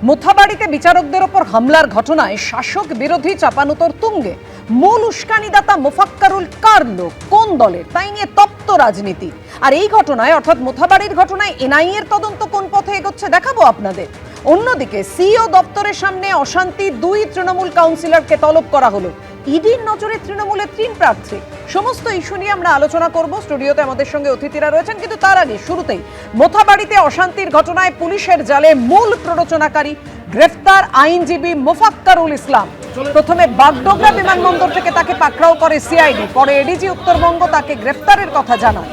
মোথাবাড়িতে বিচারকদের ওপর হামলার ঘটনায় শাসক বিরোধী চাপানুতর তুঙ্গে। মূল উস্কানিদাতা মোফাক্কারুল কার লোক, কোন দলের, তাই নিয়ে তপ্ত রাজনীতি। আর এই ঘটনায় অর্থাৎ মোথাবাড়ির ঘটনায় এনআইএ এর তদন্ত কোন পথে এগোচ্ছে দেখাবো আপনাদের। অন্যদিকে সিইও দপ্তরের সামনে অশান্তি, 2 তৃণমূল কাউন্সিলরকে তলব করা হলো। ইডির নজরে তৃণমূলের 3 প্রার্থী। সমস্ত ইস্যু নিয়ে আমরা আলোচনা করব। স্টুডিওতে আমাদের সঙ্গে অতিথিরা রয়েছেন, কিন্তু তার আগে শুরুতেই মোথাবাড়িতে অশান্তির ঘটনায় পুলিশের জালে মূল প্ররোচনাকারী গ্রেফতার আইনজীবী মোফাক্কারুল ইসলাম। প্রথমে বাগডোগরা বিমানবন্দর থেকে তাকে পাকড়াও করে সিআইডি, পরে এডিজি উত্তরবঙ্গ তাকে গ্রেফতারের কথা জানায়।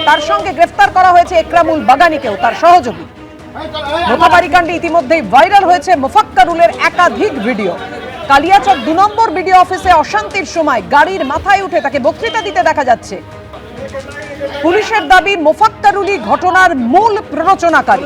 তার সঙ্গে গ্রেফতার করা হয়েছে একরামুল বাগানিকেও, তার সহযোগী। মোথাবাড়ি কাণ্ডে ইতিমধ্যেই ভাইরাল হয়েছে মোফাক্কারুলের একাধিক ভিডিও। কালিয়াচক 2 নম্বর বিডিও অফিসে অশান্তির সময় গাড়ির মাথায় উঠে তাকে বক্তৃতা দিতে দেখা যাচ্ছে। পুলিশের দাবি মোফাক্কারুলই ঘটনার মূল প্ররোচনাকারী।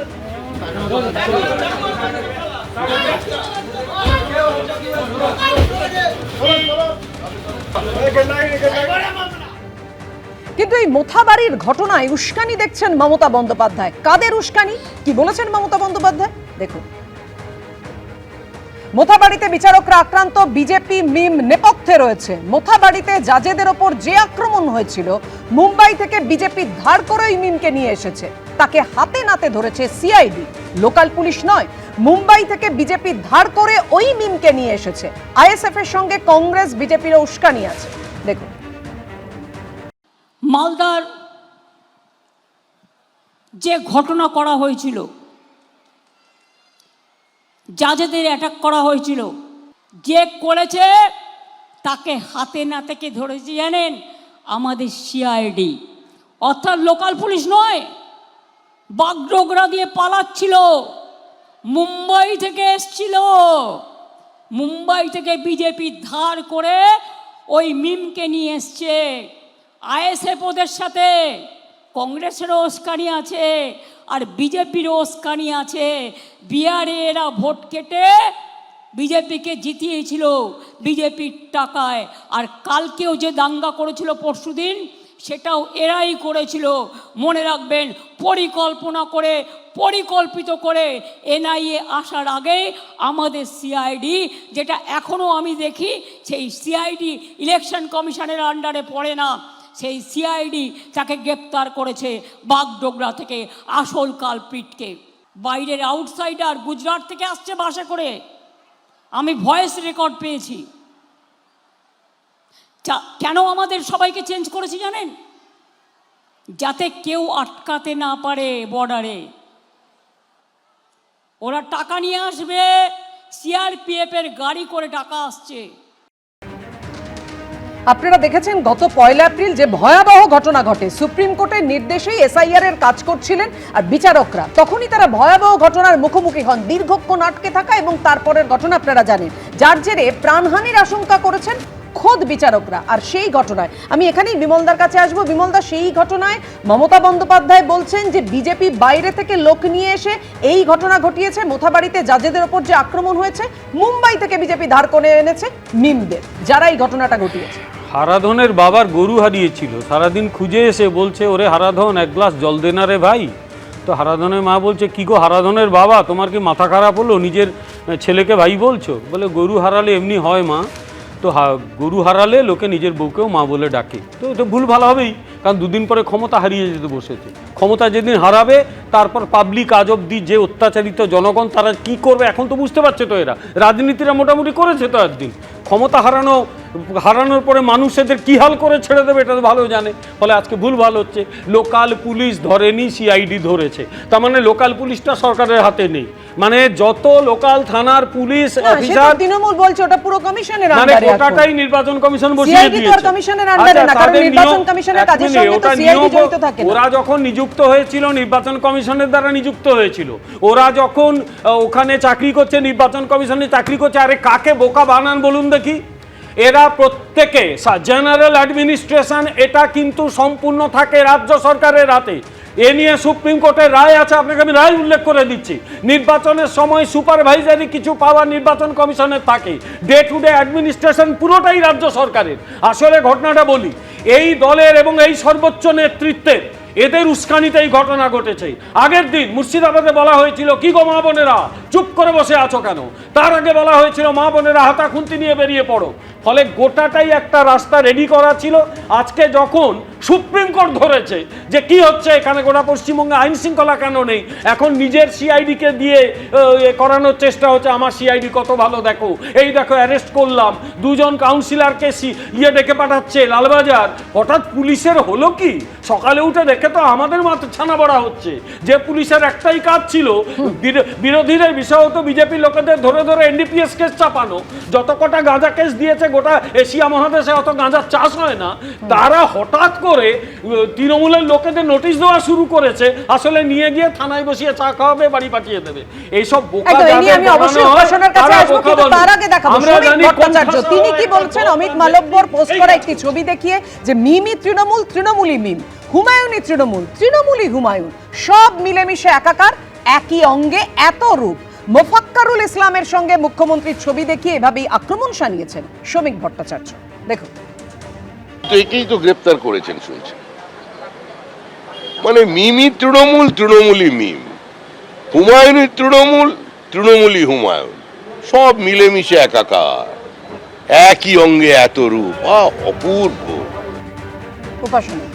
কিন্তু এই মোথাবাড়ির ঘটনায় উস্কানি দেখছেন মমতা বন্দ্যোপাধ্যায়। কাদের উস্কানি, কি বলেছেন মমতা বন্দ্যোপাধ্যায় দেখুন। মোথাবাড়িতে বিচারকরা আক্রান্ত, বিজেপি মিম নেপথ্যে রয়েছে। মোথাবাড়িতে জাজেদের ওপর যে আক্রমণ হয়েছিল, মুম্বাই থেকে বিজেপি ধার করে ওই মিমকে নিয়ে এসেছে। তাকে হাতে নাতে ধরেছে সিআইডি, লোকাল পুলিশ নয়। মুম্বাই থেকে বিজেপি ধার করে ওই মিমকে নিয়ে এসেছে। আইএসএফ এর সঙ্গে কংগ্রেস বিজেপির উস্কানি আছে দেখুন। মালদার যে ঘটনা করা হয়েছিল, জাজেদের অ্যাটাক করা হয়েছিল, যে করেছে তাকে হাতে নাতে ধরেছে জানেন আমাদের সিআইডি, অর্থাৎ লোকাল পুলিশ নয়। বাগডোগরা দিয়ে পালাচ্ছিল, মুম্বাই থেকে এসছিল। মুম্বাই থেকে বিজেপি ধার করে ওই মিমকে নিয়ে এসছে। আইএসএফ ওদের সাথে, কংগ্রেসেরও উস্কানি আছে আর বিজেপিরও উস্কানি আছে। বিহারে এরা ভোট কেটে বিজেপিকে জিতিয়েছিল বিজেপির টাকায়। আর কালকেও যে দাঙ্গা করেছিল পরশুদিন, সেটাও এরাই করেছিল। মনে রাখবেন, পরিকল্পনা করে, পরিকল্পিত করে এনআইএ আসার আগে আমাদের সিআইডি, যেটা এখনও আমি দেখি সেই সিআইডি ইলেকশন কমিশনের আন্ডারে পড়ে না, সেই সিআইডি তাকে গ্রেপ্তার করেছে বাগডোগরা থেকে আসল কালপ্রিটকে। বাইরের আউটসাইডার গুজরাট থেকে আসছে বাসে করে, আমি ভয়েস রেকর্ড পেয়েছি। কেন আমাদের সবাইকে চেঞ্জ করেছি জানেন? যাতে কেউ আটকাতে না পারে বর্ডারে। ওরা টাকা নিয়ে আসবে, সিআরপিএফ এর গাড়ি করে টাকা আসছে। আপনারা দেখেছেন গত 1 এপ্রিল যে ভয়াবহ ঘটনা ঘটে, সুপ্রিম কোর্টের নির্দেশেই এসআইআর এর কাজ করছিলেন আর বিচারকরা, তখনই তারা ভয়াবহ ঘটনার মুখোমুখি হন, দীর্ঘক্ষণ আটকে থাকা এবং তারপরের ঘটনা আপনারা জানেন, যার জেরে প্রাণহানির আশঙ্কা করেছেন খোদ বিচারকরা। আর সেই ঘটনায় আমি এখানেই বিমলদার কাছে আসবো। বিমলদা, সেই ঘটনায় মমতা বন্দ্যোপাধ্যায় বলছেন যে বিজেপি বাইরে থেকে লোক নিয়ে এসে এই ঘটনা ঘটিয়েছে। মোথাবাড়িতে জাজেদের ওপর যে আক্রমণ হয়েছে, মুম্বাই থেকে বিজেপি ধার করে এনেছে মিমদের, যারা এই ঘটনাটা ঘটিয়েছে। হারাধনের বাবার গরু হারিয়েছিল, সারাদিন খুঁজে এসে বলছে, ওরে হারাধন, 1 গ্লাস জল দেনা রে ভাই। তো হারাধনের মা বলছে, কি গো হারাধনের বাবা, তোমার কি মাথা খারাপ হলো, নিজের ছেলেকে ভাই বলছো? বলে, গরু হারালে এমনি হয় মা, তো গরু হারালে লোকে নিজের বউকেও মা বলে ডাকে। তো এটা ভুল ভালো হবেই, কারণ 2 দিন পরে ক্ষমতা হারিয়ে যেতে বসেছে। ক্ষমতা যেদিন হারাবে, তারপর পাবলিক আজ অব্দি যে অত্যাচারিত জনগণ, তারা কি করবে এখন তো বুঝতে পারছে। তো এরা রাজনীতিরা মোটামুটি করেছে তো একদিন। ক্ষমতা হারানোর পরে মানুষ এদের কী হাল করে ছেড়ে দেবে এটা তো ভালো জানে। ফলে আজকে ভুল ভালো হচ্ছে, লোকাল পুলিশ ধরেনি, সিআইডি ধরেছে। তার মানে লোকাল পুলিশটা সরকারের হাতে নেই। মানে যত লোকাল থানার পুলিশ অফিসার, তৃণমূল বলছে ওটা পুরো কমিশনের মানে আন্ডারে, ওটাটাই নির্বাচন কমিশন বসিয়ে দিয়েছে। কমিশনের আন্ডারে না, কারণ নির্বাচন কমিশনের কাজের সঙ্গে তো সিআইডি জড়িত থাকে না। ওরা যখন নিযুক্ত হয়েছিল নির্বাচন কমিশনের দ্বারা নিযুক্ত হয়েছিল। ওরা যখন ওখানে চাকরি করছে, নির্বাচন কমিশনে চাকরি করছে, আরে কাকে বোকা বানান বলুন দেখি। এরা প্রত্যেকে জেনারেল অ্যাডমিনিস্ট্রেশন, এটা কিন্তু সম্পূর্ণ থাকে রাজ্য সরকারের হাতে। এ নিয়ে সুপ্রিম কোর্টের রায় আছে, আপনাকে আমি রায় উল্লেখ করে দিচ্ছি। নির্বাচনের সময় সুপারভাইজারি কিছু পাওয়ার নির্বাচন কমিশনের থাকে, ডে টু ডে অ্যাডমিনিস্ট্রেশন পুরোটাই রাজ্য সরকারের। আসলে ঘটনাটা বলি, এই দলের এবং এই সর্বোচ্চ নেতৃত্বের এদের উস্কানিতে এই ঘটনা ঘটেছে। আগের দিন মুর্শিদাবাদে বলা হয়েছিল কি গো মা বোনেরা চুপ করে বসে আছো কেন, তার আগে বলা হয়েছিল মা বোনেরা হাতা খুন্তি নিয়ে বেরিয়ে পড়ো। ফলে গোটাটাই একটা রাস্তা রেডি করা ছিল। আজকে যখন সুপ্রিম কোর্ট ধরেছে যে কি হচ্ছে এখানে, গোটা পশ্চিমবঙ্গে আইন শৃঙ্খলা কেন নেই, এখন নিজের সিআইডিকে দিয়ে করানোর চেষ্টা হচ্ছে, আমার সিআইডি কত ভালো দেখো, এই দেখো অ্যারেস্ট করলাম, দুজন কাউন্সিলরকে ডেকে পাঠাচ্ছে লালবাজার। হঠাৎ পুলিশের হলো কি, সকালে উঠে দেখে তো আমাদের মাথা ছানা বড়া হচ্ছে যে পুলিশের একটাই কাজ ছিল বিরোধীদের, বিশেষত বিজেপি লোকেদের ধরে ধরে এনডিপিএস কেস চাপানো। যত কটা গাঁজা কেস দিয়েছে গোটা এশিয়া মহাদেশে অত গাঁজার চাষ হয় না, তারা হঠাৎ করে তৃণমূলের লোকেদের নোটিশ দেওয়া শুরু করেছে, আসলে নিয়ে গিয়ে থানায় বসিয়ে চা খাওয়াবে, বাড়ি পাঠিয়ে দেবে। এইসব বোকা আমি অবশ্যই উপাসনার কাছে আসবো, কিন্তু তার আগে দেখাবো শ্রমিক ভট্টাচার্য তিনি কি বলছেন অমিত মালব্যর পোস্ট করা একটি ছবি দেখিয়ে, যে মিমি তৃণমূল, তৃণমূলই মিম, হুমায়ুনই তৃণমূল, তৃণমূলই হুমায়ুন, সব মিলেমিশে একাকার, একই অঙ্গে এত রূপ। মোফাক্কারুল ইসলামের সঙ্গে মুখ্যমন্ত্রীর ছবি দেখিয়ে এভাবেই আক্রমণ শানিয়েছেন শ্রমিক ভট্টাচার্য। দেখুন, একেই তো গ্রেপ্তার করেছেন শুনছি, মানে মিমি তৃণমূল, তৃণমূলই মিম, হুমায়ুনই তৃণমূল, তৃণমূলই হুমায়ুন, সব মিলেমিশে একাকার, একই অঙ্গে এত রূপ, অপূর্ব। উপাসনা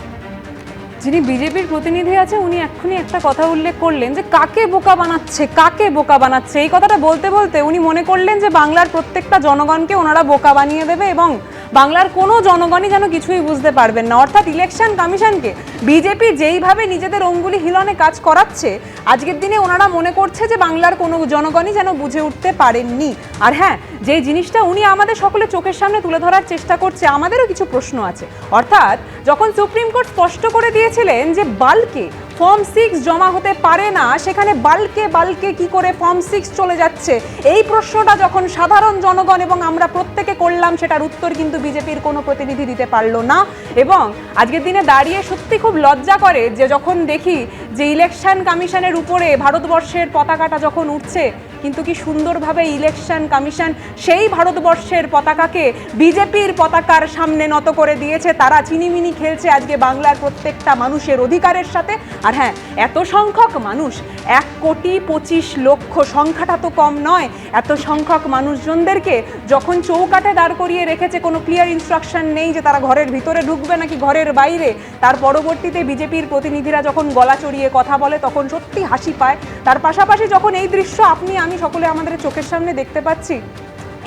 যিনি বিজেপির প্রতিনিধি আছে উনি এক্ষুনি একটা কথা উল্লেখ করলেন যে কাকে বোকা বানাচ্ছে, কাকে বোকা বানাচ্ছে। এই কথাটা বলতে বলতে উনি মনে করলেন যে বাংলার প্রত্যেকটা জনগণকে ওনারা বোকা বানিয়ে দেবে এবং বাংলার কোনো জনগণই যেন কিছুই বুঝতে পারবেন না। অর্থাৎ ইলেকশন কমিশনকে বিজেপি যেইভাবে নিজেদের অঙ্গুলি হিলনে কাজ করাচ্ছে, আজকের দিনে ওনারা মনে করছে যে বাংলার কোনো জনগণই যেন বুঝে উঠতে পারেননি। আর হ্যাঁ, যে জিনিসটা উনি আমাদের সকলে চোখের সামনে তুলে ধরার চেষ্টা করছে, আমাদেরও কিছু প্রশ্ন আছে। অর্থাৎ যখন সুপ্রিম কোর্ট স্পষ্ট করে দিয়েছিলেন যে বাল্কে ফর্ম 6 জমা হতে পারে না, সেখানে বাল্কে কি করে ফর্ম 6 চলে যাচ্ছে, এই প্রশ্নটা যখন সাধারণ জনগণ এবং আমরা প্রত্যেকে করলাম, সেটার উত্তর কিন্তু বিজেপির কোনো প্রতিনিধি দিতে পারলো না। এবং আজকের দিনে দাঁড়িয়ে সত্যি খুব লজ্জা করে যে যখন দেখি যে ইলেকশন কমিশনের উপরে ভারতবর্ষের পতাকাটা যখন উঠছে, কিন্তু কি সুন্দরভাবে ইলেকশন কমিশন সেই ভারতবর্ষের পতাকাকে বিজেপির পতাকার সামনে নত করে দিয়েছে। তারা চিনিমিনি খেলছে আজকে বাংলার প্রত্যেকটা মানুষের অধিকারের সাথে। আর হ্যাঁ, এত সংখ্যক মানুষ, 1,25,00,000 সংখ্যাটা তো কম নয়। এত সংখ্যক মানুষজনদেরকে যখন চৌকাঠে দাঁড় করিয়ে রেখেছে, কোনো ক্লিয়ার ইনস্ট্রাকশন নেই যে তারা ঘরের ভিতরে ঢুকবে নাকি ঘরের বাইরে, তার পরবর্তীতে বিজেপির প্রতিনিধিরা যখন গলা চড়িয়ে কথা বলে তখন সত্যি হাসি পায়। তার পাশাপাশি যখন এই দৃশ্য আপনি আমি সকলে আমাদের চোখের সামনে দেখতে পাচ্ছি,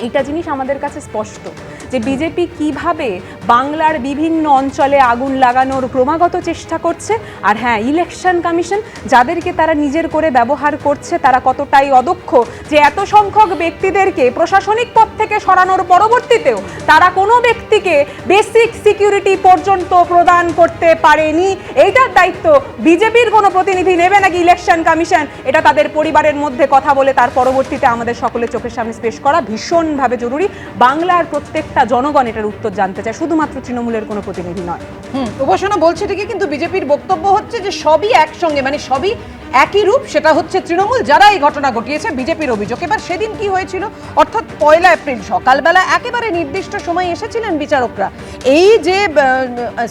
এইটা জিনিস আমাদের কাছে স্পষ্ট যে বিজেপি কিভাবে বাংলার বিভিন্ন অঞ্চলে আগুন লাগানোর ক্রমাগত চেষ্টা করছে। আর হ্যাঁ, ইলেকশন কমিশন যাদেরকে তারা নিজের করে ব্যবহার করছে, তারা কতটাই অদক্ষ যে এত সংখ্যক ব্যক্তিদেরকে প্রশাসনিক পদ থেকে সরানোর পরবর্তীতেও তারা কোনো ব্যক্তিকে বেসিক সিকিউরিটি পর্যন্ত প্রদান করতে পারেনি। এইটার দায়িত্ব বিজেপির কোনো প্রতিনিধি নেবে নাকি ইলেকশন কমিশন, এটা তাদের পরিবারের মধ্যে কথা বলে তার পরবর্তীতে আমাদের সকলের চোখের সামনে পেশ করা ভীষণভাবে জরুরি। বাংলার প্রত্যেকটা জনগণ এটার উত্তর জানতে চায়, শুধুমাত্র তৃণমূলের কোনো প্রতিনিধি নয়। উপাসনা বলছে ঠিকই, কিন্তু বিজেপির বক্তব্য হচ্ছে যে সবই একসঙ্গে, মানে সবই একই রূপ, সেটা হচ্ছে তৃণমূল যারা এই ঘটনা ঘটিয়েছে, বিজেপির অভিযোগ। এবার সেদিন কি হয়েছিল, অর্থাৎ 1 এপ্রিল সকালবেলা একেবারে নির্দিষ্ট সময় এসেছিলেন বিচারকরা এই যে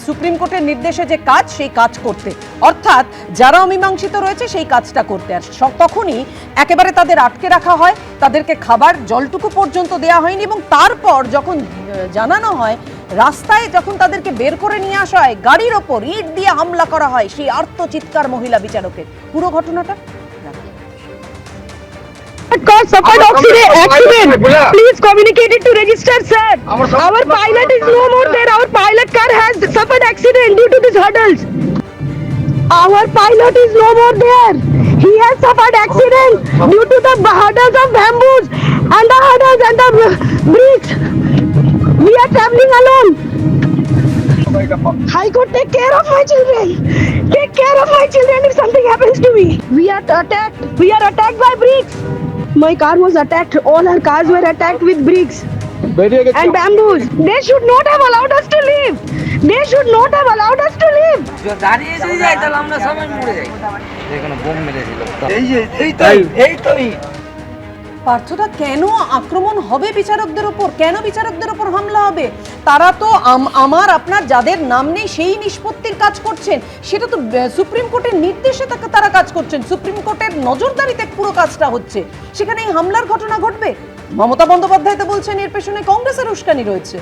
সুপ্রিম কোর্টের নির্দেশে যে কাজ, সেই কাজ করতে, অর্থাৎ যারা অমীমাংসিত রয়েছে সেই কাজটা করতে। আর তখনই একেবারে তাদের আটকে রাখা হয়, তাদেরকে খাবার জলটুকু পর্যন্ত দেওয়া হয়নি, এবং তারপর যখন জানানো হয়, রাস্তায় যখন তাদেরকে বের করে নিয়ে আসা হয়, গাড়ির ওপর ইট দিয়ে হামলা করা হয় সেই আর্তচিৎকার মহিলা বিচারকের। পুরো ঘটনাটা suffered accident. Please communicate it to register, sir. Our pilot is no more there. Our pilot car has suffered accident due to these hurdles. Our pilot is no more there. He has suffered accident due to the hurdles of bamboos and the hurdles and the bricks. We are traveling alone. High Court, take care of my children. Take care of my children if something happens to me. We are attacked. We are attacked by bricks. My car was attacked. All our cars were attacked with bricks and bamboos. They should not have allowed us to leave. They should not have allowed us to leave. দাঁড়িয়ে যদি যাই তাহলে আমরা সবাই মরে যাই। এখানে bomb মেরেছিল। এই তো পার্থটা কেন আক্রমণ হবে বিচারকদের উপর, কেন বিচারকদের উপর হামলা হবে? তারা তো আমার আপনার যাদের নাম নেই সেই নিষ্পত্তির কাজ করছেন, সেটা তো সুপ্রিম কোর্টের নির্দেশে তারা কাজ করছেন, সুপ্রিম কোর্টের নজরদারিতে পুরো কাজটা হচ্ছে, সেখানে এই হামলার ঘটনা ঘটবে? মমতা বন্দ্যোপাধ্যায় তো বলছেন এর পেছনে কংগ্রেসের উস্কানি রয়েছে।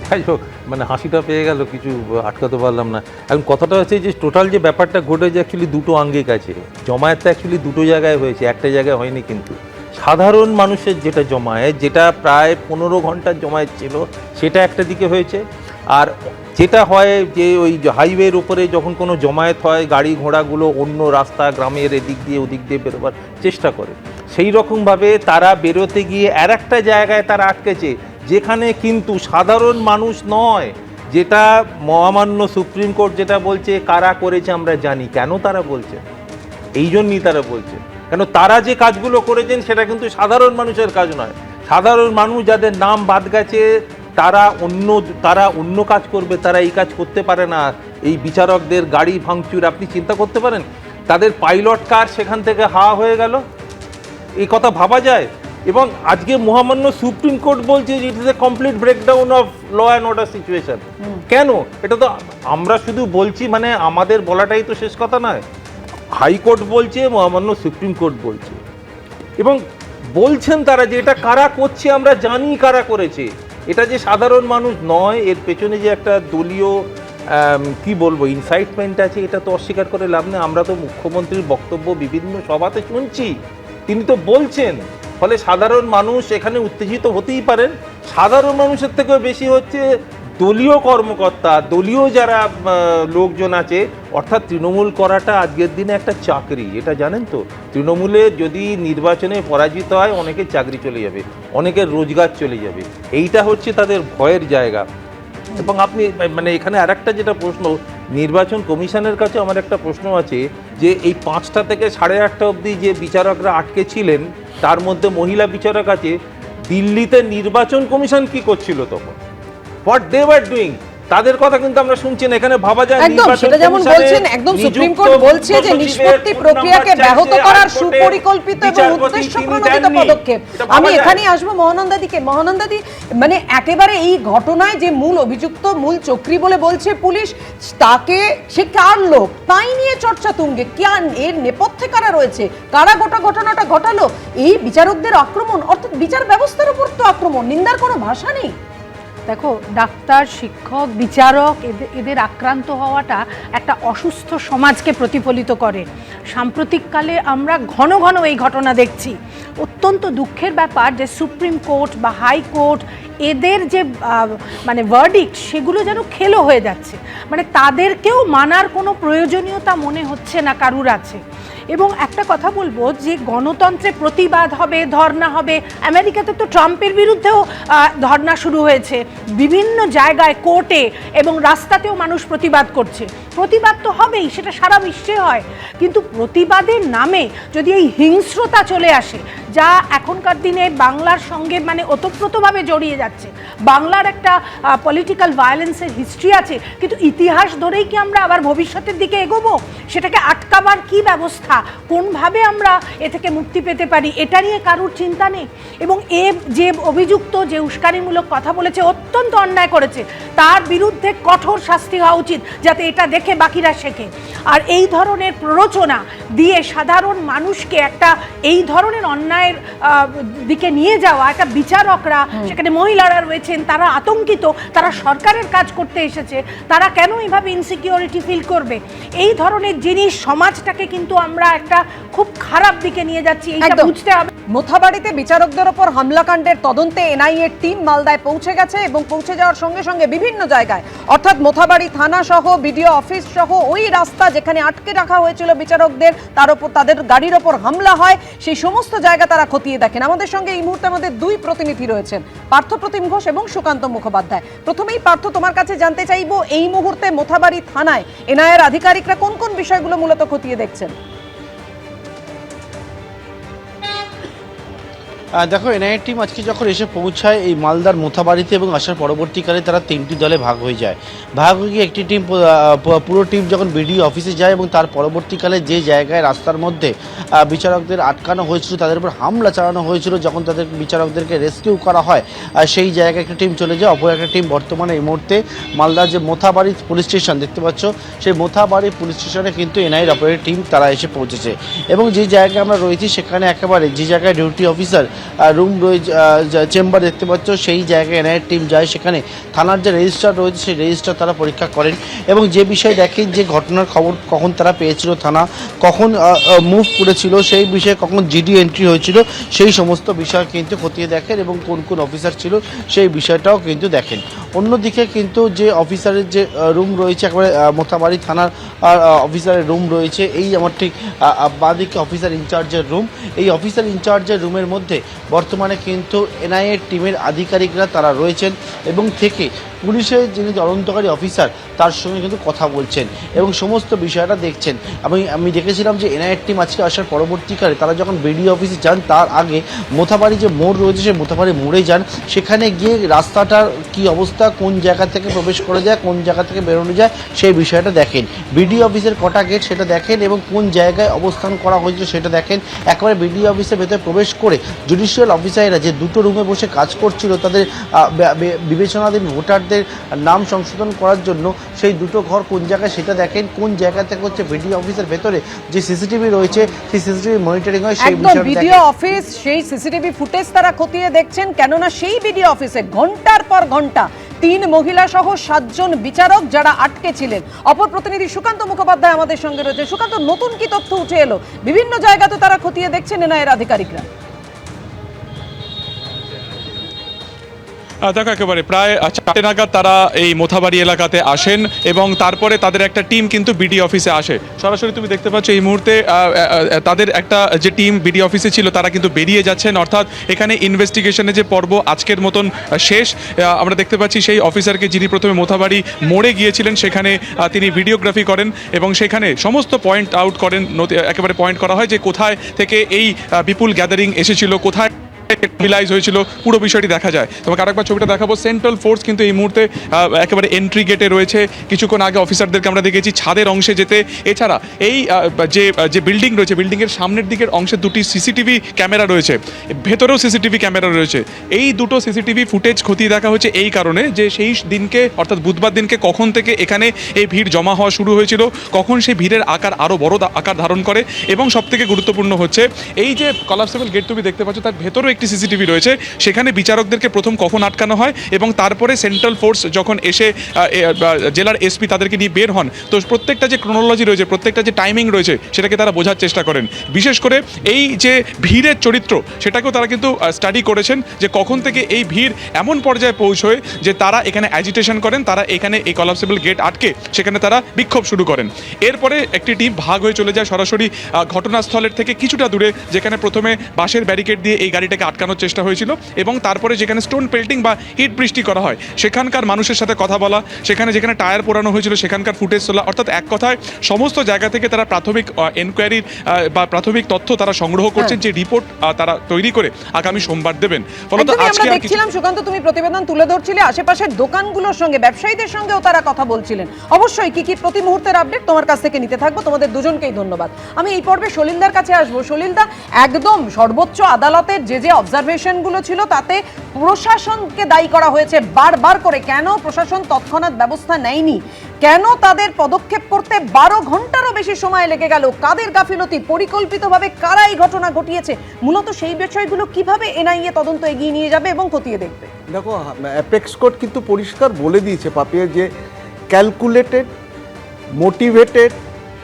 যাই হোক, মানে হাসিটা পেয়ে গেল, কিছু আটকাতে পারলাম না। এখন কথাটা হচ্ছে যে টোটাল যে ব্যাপারটা ঘটেছে অ্যাকচুয়ালি দুটো আঙ্গিক আছে। জমায়েতটা অ্যাকচুয়ালি দুটো জায়গায় হয়েছে, একটা জায়গায় হয়নি। কিন্তু সাধারণ মানুষের যেটা জমায়েত, যেটা প্রায় 15 ঘন্টার জমায়েত ছিল, সেটা একটা দিকে হয়েছে। আর যেটা হয় যে ওই হাইওয়ের উপরে যখন কোনো জমায়েত হয়, গাড়ি ঘোড়াগুলো অন্য রাস্তা গ্রামের এদিক দিয়ে ওদিক দিয়ে বেরোবার চেষ্টা করে, সেই রকমভাবে তারা বেরোতে গিয়ে আর একটা জায়গায় তারা আটকেছে, যেখানে কিন্তু সাধারণ মানুষ নয়। যেটা মহামান্য সুপ্রিম কোর্ট যেটা বলছে, কারা করেছে আমরা জানি। কেন তারা বলছে? এই জন্যই তারা বলছে, কেন তারা যে কাজগুলো করেছেন সেটা কিন্তু সাধারণ মানুষের কাজ নয়। সাধারণ মানুষ যাদের নাম বাদ গেছে তারা অন্য কাজ করবে, তারা এই কাজ করতে পারে না। এই বিচারকদের গাড়ি ভাঙচুর, আপনি চিন্তা করতে পারেন, তাদের পাইলট কার সেখান থেকে হাওয়া হয়ে গেল, এই কথা ভাবা যায়? এবং আজকে মহামান্য সুপ্রিম কোর্ট বলছে যে it is a complete breakdown of law and order situation. কেন? এটা তো আমরা শুধু বলছি, মানে আমাদের বলাটাই তো শেষ কথা নয়। হাইকোর্ট বলছে, মহামান্য সুপ্রিম কোর্ট বলছে, এবং বলছেন তারা যে এটা কারা করছে আমরা জানি কারা করেছে। এটা যে সাধারণ মানুষ নয়, এর পেছনে যে একটা দলীয় কি বলবো ইনসাইটমেন্ট আছে, এটা তো অস্বীকার করে লাভ নেই। আমরা তো মুখ্যমন্ত্রীর বক্তব্য বিভিন্ন সভাতে শুনছি, তিনি তো বলছেন। ফলে সাধারণ মানুষ এখানে উত্তেজিত হতেই পারেন। সাধারণ মানুষের থেকেও বেশি হচ্ছে দলীয় কর্মকর্তা, দলীয় যারা লোকজন আছে, অর্থাৎ তৃণমূল করাটা আজকের দিনে একটা চাকরি, এটা জানেন তো। তৃণমূলে যদি নির্বাচনে পরাজিত হয়, অনেকের চাকরি চলে যাবে, অনেকের রোজগার চলে যাবে, এইটা হচ্ছে তাদের ভয়ের জায়গা। এবং আপনি মানে এখানে আরেকটা যেটা প্রশ্ন, নির্বাচন কমিশনের কাছে আমার একটা প্রশ্ন আছে, যে এই 5টা থেকে 8:30 অবধি যে বিচারকরা আটকে ছিলেন, তার মধ্যে মহিলা বিচারক আছে। দিল্লিতে নির্বাচন কমিশন কি করছিল তখন? হোয়াট দে ওয়ার ডুইং, তাদের কথা কিন্তু আমরা শুনছি না। এখানে ভাবা যায় একদম সেটা যেমন বলছেন, একদম সুপ্রিম কোর্ট বলছে যে নিষ্পত্তি প্রক্রিয়াকে ব্যাহত করার সুপরিকল্পিত এবং উদ্দেশ্যপ্রণোদিত পদক্ষেপ। আমি এখানেই আসবো মহানন্দাদিকে। মহানন্দাদি, মানে একেবারে এই ঘটনায় যে মূল অভিযুক্ত, মূল চক্রী বলে বলছে পুলিশ, তাকে সে কার লোক তাই নিয়ে চর্চা তুঙ্গে। কেন, এর নেপথ্যে কারা রয়েছে, কারা গোটা ঘটনাটা ঘটালো? এই বিচারকদের আক্রমণ অর্থাৎ বিচার ব্যবস্থার উপর তো আক্রমণ, নিন্দার কোনো ভাষা নেই। দেখো, ডাক্তার, শিক্ষক, বিচারক এদের আক্রান্ত হওয়াটা একটা অসুস্থ সমাজকে প্রতিফলিত করে। সাম্প্রতিককালে আমরা ঘন ঘন এই ঘটনা দেখছি। অত্যন্ত দুঃখের ব্যাপার যে সুপ্রিম কোর্ট বা হাইকোর্ট এদের যে মানে ভার্ডিক্ট, সেগুলো যেন খেলো হয়ে যাচ্ছে। মানে তাদেরকেও মানার কোনো প্রয়োজনীয়তা মনে হচ্ছে না কারুর আছে। এবং একটা কথা বলবো, যে গণতন্ত্রে প্রতিবাদ হবে, ধর্ণা হবে। আমেরিকাতে তো ট্রাম্পের বিরুদ্ধেও ধর্ণা শুরু হয়েছে, বিভিন্ন জায়গায় কোর্টে এবং রাস্তাতেও মানুষ প্রতিবাদ করছে। প্রতিবাদ তো হবেই, সেটা সারা বিশ্বে হয়। কিন্তু প্রতিবাদের নামে যদি এই হিংস্রতা চলে আসে, যা এখনকার দিনে বাংলার সঙ্গে মানে ওতপ্রোতভাবে জড়িয়ে যাচ্ছে। বাংলার একটা পলিটিক্যাল ভায়োলেন্সের হিস্ট্রি আছে, কিন্তু ইতিহাস ধরেই কি আমরা আবার ভবিষ্যতের দিকে এগোবো? সেটাকে আটকাবার কি ব্যবস্থা, কোনভাবে আমরা এ থেকে মুক্তি পেতে পারি, এটা নিয়ে কারুর চিন্তা নেই। এবং এ যে অভিযুক্ত, যে উস্কানিমূলক কথা বলেছে, অত্যন্ত অন্যায় করেছে, তার বিরুদ্ধে কঠোর শাস্তি হওয়া উচিত, যাতে এটা দেখে বাকিরা শেখে। আর এই ধরনের প্ররোচনা দিয়ে সাধারণ মানুষকে একটা এই ধরনের অন্যায়ের দিকে নিয়ে যাওয়া, একটা বিচারকরা, সেখানে মহিলারা রয়েছেন, তারা আতঙ্কিত, তারা সরকারের কাজ করতে এসেছে, তারা কেন এইভাবে ইনসিকিউরিটি ফিল করবে? এই ধরনের জিনিস সমাজটাকে কিন্তু আমরা একটা খুব খারাপ দিকে নিয়ে যাচ্ছি, এইটা বুঝতে হবে। মোথাবাড়িতে বিচারকদের ওপর হামলাকাণ্ডের তদন্তে এনআইএর টিম মালদায় পৌঁছে গেছে এবং পৌঁছে যাওয়ার সঙ্গে সঙ্গে বিভিন্ন জায়গায়, অর্থাৎ মোথাবাড়ি থানা সহ বিডিও অফিস সহ ওই রাস্তা যেখানে আটকে রাখা হয়েছিল বিচারকদের, তার উপর তাদের গাড়ির ওপর হামলা হয়, সেই সমস্ত জায়গা তারা খতিয়ে দেখেন। আমাদের সঙ্গে এই মুহূর্তে আমাদের দুই প্রতিনিধি রয়েছেন, পার্থপ্রতিম ঘোষ এবং সুকান্ত মুখোপাধ্যায়। প্রথমেই পার্থ, তোমার কাছে জানতে চাইবো, এই মুহূর্তে মোথাবাড়ি থানায় এনআইএর আধিকারিকরা কোন কোন বিষয়গুলো মূলত খতিয়ে দেখছেন? দেখো এনআইএ টিম আজকে যখন এসে পৌঁছায় এই মালদার মোথাবাড়িতে এবং আসার পরবর্তীকালে তারা 3টি দলে ভাগ হয়ে যায়। ভাগ হয়ে গিয়ে একটি টিম পুরো টিম যখন বিডিও অফিসে যায় এবং তার পরবর্তীকালে যে জায়গায় রাস্তার মধ্যে বিচারকদের আটকানো হয়েছিল, তাদের উপর হামলা চালানো হয়েছিল, যখন তাদের বিচারকদেরকে রেস্কিউ করা হয় সেই জায়গায় একটা টিম চলে যায়। অপর একটা টিম বর্তমানে এই মুহূর্তে মালদার যে মোথাবাড়ি পুলিশ স্টেশন দেখতে পাচ্ছ, সেই মোথাবাড়ি পুলিশ স্টেশনে কিন্তু এনআইএর অপরের টিম তারা এসে পৌঁছেছে। এবং যে জায়গায় আমরা রয়েছি সেখানে একেবারে যে জায়গায় ডিউটি অফিসার রুম রয়েছে, চেম্বার দেখতে পাচ্ছ, সেই জায়গায় এনআইএর টিম যায়। সেখানে থানার যে রেজিস্টার রয়েছে সেই রেজিস্টার তারা পরীক্ষা করেন এবং যে বিষয়ে দেখেন যে ঘটনার খবর কখন তারা পেয়েছিল, থানা কখন মুভ করেছিল, সেই বিষয়ে কখন জিডি এন্ট্রি হয়েছিল, সেই সমস্ত বিষয় কিন্তু খতিয়ে দেখেন এবং কোন কোন অফিসার ছিল সেই বিষয়টাও কিন্তু দেখেন। অন্যদিকে কিন্তু যে অফিসারের যে রুম রয়েছে, একেবারে মোথাবাড়ি থানার অফিসারের রুম রয়েছে, এই আমার ঠিক বাঁদিকে অফিসার ইনচার্জের রুম। এই অফিসার ইনচার্জের রুমের মধ্যে বর্তমানে কিন্তু এনআইএ টিমের আধিকারিকরা তারা রয়েছেন এবং থেকে পুলিশের যিনি তদন্তকারী অফিসার তার সঙ্গে কিন্তু কথা বলছেন এবং সমস্ত বিষয়টা দেখছেন। আমি দেখেছিলাম যে এনআইএ টিম আজকে আসার পরবর্তীকালে তারা যখন বিডিও অফিসে যান তার আগে মোথাবাড়ি যে মোড় রয়েছে সেই মোথাবাড়ি মোড়ে যান। সেখানে গিয়ে রাস্তাটার কি অবস্থা, কোন জায়গা থেকে প্রবেশ করে যায়, কোন জায়গা থেকে বেরোনো যায়, সেই বিষয়টা দেখেন। বিডিও অফিসের কটা গেট সেটা দেখেন এবং কোন জায়গায় অবস্থান করা হয়েছিল সেটা দেখেন। একেবারে বিডিও অফিসের ভেতরে প্রবেশ করে জুডিশিয়াল অফিসাররা যে দুটো রুমে বসে কাজ করছিল তাদের বিবেচনাধীন ভোটারদের নাম সংশোধন করার জন্য, সেই দুটো ঘর কোন জায়গায় সেটা দেখেন। কোন জায়গা থেকে হচ্ছে বিডিও অফিসের ভেতরে যে সিসিটিভি রয়েছে সেই সিসিটিভি মনিটরিং হয়, সেই বিষয়টা বিডিও অফিস সেই সিসিটিভি ফুটেজ তারা খতিয়ে দেখছেন, কেননা সেই বিডিও অফিসে ঘন্টার পর ঘন্টা 3 মহিলা সহ 7 জন বিচারক যারা আটকে ছিলেন। অপর প্রতিনিধি সুকান্ত মুখোপাধ্যায় আমাদের সঙ্গে রয়েছে। সুকান্ত, নতুন কি তথ্য উঠে এলো? বিভিন্ন জায়গাতে তারা খতিয়ে দেখছেন এনআইএর আধিকারিকরা। দেখো একেবারে প্রায় 4টে নাগাদ তারা এই মোথাবাড়ি এলাকাতে আসেন এবং তারপরে তাদের একটা টিম কিন্তু বিডি অফিসে আসে। সরাসরি তুমি দেখতে পাচ্ছ এই মুহূর্তে তাদের একটা যে টিম বিডি অফিসে ছিল তারা কিন্তু বেরিয়ে যাচ্ছেন, অর্থাৎ এখানে ইনভেস্টিগেশনের যে পর্ব আজকের মতন শেষ। আমরা দেখতে পাচ্ছি সেই অফিসারকে যিনি প্রথমে মোথাবাড়ি মোড়ে গিয়েছিলেন সেখানে তিনি ভিডিওগ্রাফি করেন এবং সেখানে সমস্ত পয়েন্ট আউট করেন, একেবারে পয়েন্ট করা হয় যে কোথায় থেকে এই বিপুল গ্যাদারিং এসেছিল, কোথায় রিলাইজ হয়েছিল, পুরো বিষয়টি দেখা যায়। তোমাকে আরেকবার ছবিটা দেখাবো। সেন্ট্রাল ফোর্স কিন্তু এই মুহূর্তে একেবারে এন্ট্রি গেটে রয়েছে। কিছুক্ষণ আগে অফিসারদেরকে আমরা দেখেছি ছাদের অংশে যেতে। এছাড়া এই যে বিল্ডিং রয়েছে, বিল্ডিংয়ের সামনের দিকের অংশে 2টি সিসিটিভি ক্যামেরা রয়েছে, ভেতরেও সিসিটিভি ক্যামেরা রয়েছে। এই দুটো সিসিটিভি ফুটেজ খতিয়ে দেখা হচ্ছে এই কারণে যে সেই দিনকে অর্থাৎ বুধবার দিনকে কখন থেকে এখানে এই ভিড় জমা হওয়া শুরু হয়েছিল, কখন সেই ভিড়ের আকার আরও বড় আকার ধারণ করে এবং সবথেকে গুরুত্বপূর্ণ হচ্ছে এই যে কলাপসেবল গেট তুমি দেখতে পাচ্ছ তার ভেতরেও একটি সিসিটিভি রয়েছে। সেখানে বিচারকদেরকে প্রথম কখন আটকানো হয় এবং তারপরে সেন্ট্রাল ফোর্স যখন এসে জেলার এসপি তাদেরকে নিয়ে বের হন, তো প্রত্যেকটা যে ক্রোনোলজি রয়েছে, প্রত্যেকটা যে টাইমিং রয়েছে সেটাকে তারা বোঝার চেষ্টা করেন। বিশেষ করে এই যে ভিড়ের চরিত্র সেটাকেও তারা কিন্তু স্টাডি করেছেন যে কখন থেকে এই ভিড় এমন পর্যায়ে পৌঁছয় যে তারা এখানে অ্যাজিটেশন করেন, তারা এখানে এই কলাপসেবল গেট আটকে সেখানে তারা বিক্ষোভ শুরু করেন। এরপরে একটি টিম ভাগ হয়ে চলে যায় সরাসরি ঘটনাস্থলের থেকে কিছুটা দূরে, যেখানে প্রথমে বাঁশের ব্যারিকেড দিয়ে এই গাড়িটাকে আটকানোর চেষ্টা হয়েছিল এবং তারপরে যেখানে স্টোন পেল্টিং বা ইট বৃষ্টি করা হয় সেখানকার মানুষের সাথে কথা বলা, সেখানে যেখানে টায়ার পোড়ানো হয়েছিল সেখানকার ফুটেজ তোলা, অর্থাৎ এক কথায় সমস্ত জায়গা থেকে তারা প্রাথমিক এনকোয়ারির বা প্রাথমিক তথ্য তারা সংগ্রহ করছেন, যে রিপোর্ট তারা তৈরি করে আগামী সোমবার দেবেন। ফলত আজকে আমরা দেখছিলাম সুকান্ত, তুমি প্রতিবেদন তুলে ধরছিলে, আশেপাশের দোকানগুলোর সঙ্গে ব্যবসায়ীদের সঙ্গেও তারা কথা বলছিলেন। অবশ্যই কি প্রতি মুহূর্তের আপডেট তোমার কাছ থেকে নিতে থাকবো। তোমাদের দুজনকেই ধন্যবাদ। আমি এই পর্বে সলিলদার কাছে আসবো। সলিলদা, একদম সর্বোচ্চ আদালতের যে অবজারভেশনগুলো ছিল তাতে প্রশাসনকে দায়ী করা হয়েছে বারবার করে। কেন প্রশাসন তৎক্ষণাৎ ব্যবস্থা নেয়নি? কেন তাদের পদক্ষেপ করতে 12 ঘন্টারও বেশি সময় লেগে গেল? কাদের গাফিলতি? পরিকল্পিতভাবে কারা এই ঘটনা ঘটিয়েছে? মূলত সেই বিষয়গুলো কিভাবে এনআইএ তদন্ত এগিয়ে নিয়ে যাবে এবং খতিয়ে দেখবে? দেখো, অ্যাপেক্স কোর্ট কিন্তু পরিষ্কার বলে দিয়েছে পাপিয়া যে calculated, motivated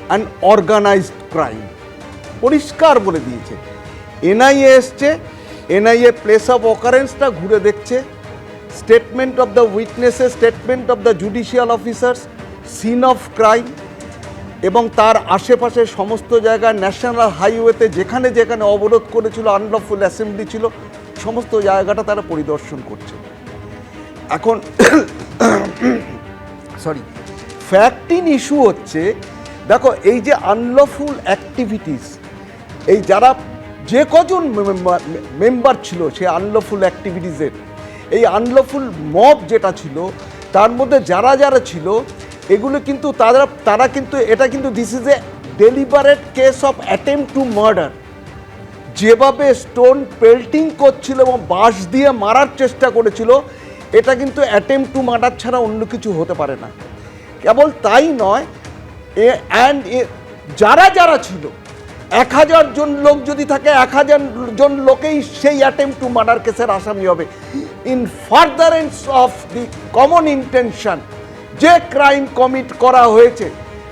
and organised crime, পরিষ্কার বলে দিয়েছে। এনআইএ এসছে, এনআইএ প্লেস অফ অকারেন্সটা ঘুরে দেখছে, statement of the witnesses, statement of the judicial officers, scene of crime এবং তার আশেপাশে সমস্ত জায়গায় ন্যাশনাল হাইওয়েতে যেখানে যেখানে অবরোধ করেছিল, আনলফুল অ্যাসেম্বলি ছিল, সমস্ত জায়গাটা তারা পরিদর্শন করছে। এখন ফ্যাক্ট ইন ইস্যু হচ্ছে, দেখো এই যে আনলফুল অ্যাক্টিভিটিস, এই যারা যে কজন মেম্বার ছিল সে আনলফুল অ্যাক্টিভিটিসের, এই আনলফুল মব যেটা ছিল তার মধ্যে যারা যারা ছিল এগুলো কিন্তু তারা কিন্তু এটা কিন্তু this is a deliberate case of attempt to murder. যেভাবে স্টোন পেল্টিং করছিল এবং বাঁশ দিয়ে মারার চেষ্টা করেছিল, এটা কিন্তু অ্যাটেম্পট টু মার্ডার ছাড়া অন্য কিছু হতে পারে না। কেবল তাই নয়, যারা যারা ছিল 1000 জন লোক যদি থাকে 1000 জন লোকেই সেই অ্যাটেম্পট টু মার্ডার কেসের আসামি হবে। In furtherance of the common intention যে ক্রাইম কমিট করা হয়েছে